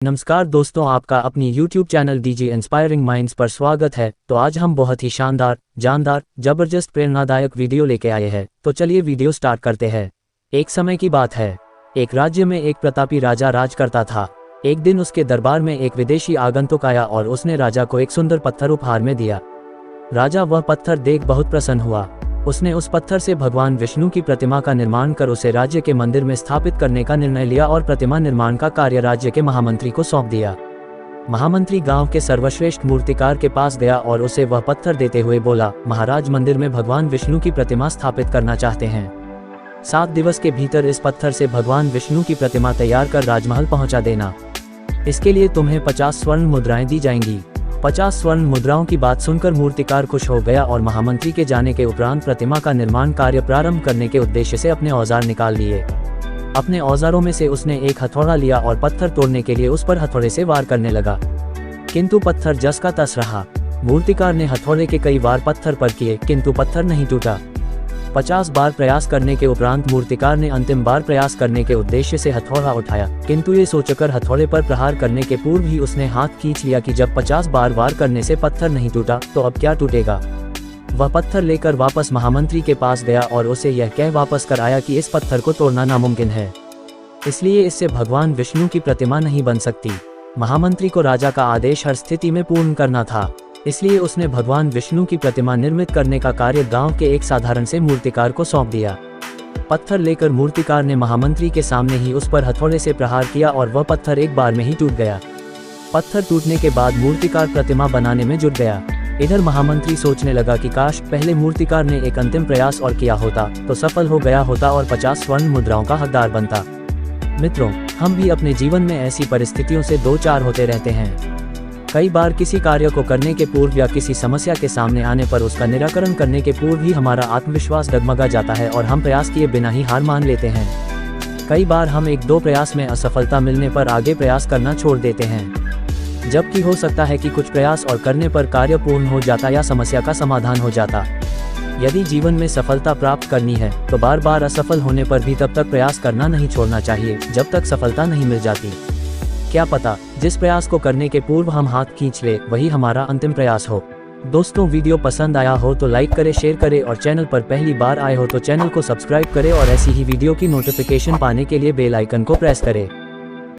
नमस्कार दोस्तों, आपका अपनी YouTube channel DJ inspiring minds पर स्वागत है। तो आज हम बहुत ही शानदार, जानदार, जबरदस्त, प्रेरणादायक वीडियो लेके आए हैं। तो चलिए वीडियो स्टार्ट करते हैं। एक समय की बात है, एक राज्य में एक प्रतापी राजा राज करता था। एक दिन उसके दरबार में एक विदेशी आगंतुक आया और उसने राजा को एक सुंदर पत्थर उपहार में दिया। राजा वह पत्थर देख बहुत प्रसन्न हुआ। उसने उस पत्थर से भगवान विष्णु की प्रतिमा का निर्माण कर उसे राज्य के मंदिर में स्थापित करने का निर्णय लिया और प्रतिमा निर्माण का कार्य राज्य के महामंत्री को सौंप दिया। महामंत्री गांव के सर्वश्रेष्ठ मूर्तिकार के पास गया और उसे वह पत्थर देते हुए बोला, महाराज, मंदिर में भगवान विष्णु की प्रतिमा स्थापित करना चाहते हैं। 7 दिवस के भीतर इस पत्थर से भगवान विष्णु की प्रतिमा तैयार कर राजमहल पहुंचा देना। इसके लिए तुम्हें 50 स्वर्ण मुद्राएं दी जाएंगी। 50 स्वर्ण मुद्राओं की बात सुनकर मूर्तिकार खुश हो गया और महामंत्री के जाने के उपरांत प्रतिमा का निर्माण कार्य प्रारंभ करने के उद्देश्य से अपने औजार निकाल लिए। अपने औजारों में से उसने एक हथौड़ा लिया और पत्थर तोड़ने के लिए उस पर हथौड़े से वार करने लगा, किंतु पत्थर जस का तस रहा। मूर्तिकार ने हथौड़े के कई वार पत्थर पर किए, किंतु पत्थर नहीं टूटा। 50 बार प्रयास करने के उपरांत मूर्तिकार ने अंतिम बार प्रयास करने के उद्देश्य से हथौड़ा उठाया, किंतु ये सोचकर हथौड़े पर प्रहार करने के पूर्व ही उसने हाथ खींच लिया कि जब 50 बार वार करने से पत्थर नहीं टूटा तो अब क्या टूटेगा। वह पत्थर लेकर वापस महामंत्री के पास गया और उसे यह कह वापस कर आया कि इस पत्थर को तोड़ना नामुमकिन है, इसलिए इससे भगवान विष्णु की प्रतिमा नहीं बन सकती। महामंत्री को राजा का आदेश हर स्थिति में पूर्ण करना था, इसलिए उसने भगवान विष्णु की प्रतिमा निर्मित करने का कार्य गांव के एक साधारण से मूर्तिकार को सौंप दिया। पत्थर लेकर मूर्तिकार ने महामंत्री के सामने ही उस पर हथौड़े से प्रहार किया और वह पत्थर एक बार में ही टूट गया। पत्थर टूटने के बाद मूर्तिकार प्रतिमा बनाने में जुट गया। इधर महामंत्री सोचने लगा कि काश पहले मूर्तिकार ने एक अंतिम प्रयास और किया होता तो सफल हो गया होता और 50 स्वर्ण मुद्राओं का हकदार बनता। मित्रों, हम भी अपने जीवन में ऐसी परिस्थितियों से दो चार होते रहते हैं। कई बार किसी कार्य को करने के पूर्व या किसी समस्या के सामने आने पर उसका निराकरण करने के पूर्व ही हमारा आत्मविश्वास डगमगा जाता है और हम प्रयास किए बिना ही हार मान लेते हैं। कई बार हम 1-2 प्रयास में असफलता मिलने पर आगे प्रयास करना छोड़ देते हैं, जबकि हो सकता है कि कुछ प्रयास और करने पर कार्य पूर्ण हो जाता या समस्या का समाधान हो जाता। यदि जीवन में सफलता प्राप्त करनी है तो बार बार असफल होने पर भी तब तक प्रयास करना नहीं छोड़ना चाहिए जब तक सफलता नहीं मिल जाती। क्या पता जिस प्रयास को करने के पूर्व हम हाथ खींच ले वही हमारा अंतिम प्रयास हो। दोस्तों, वीडियो पसंद आया हो तो लाइक करें, शेयर करें और चैनल पर पहली बार आए हो तो चैनल को सब्सक्राइब करें और ऐसी ही वीडियो की नोटिफिकेशन पाने के लिए बेल आइकन को प्रेस करें।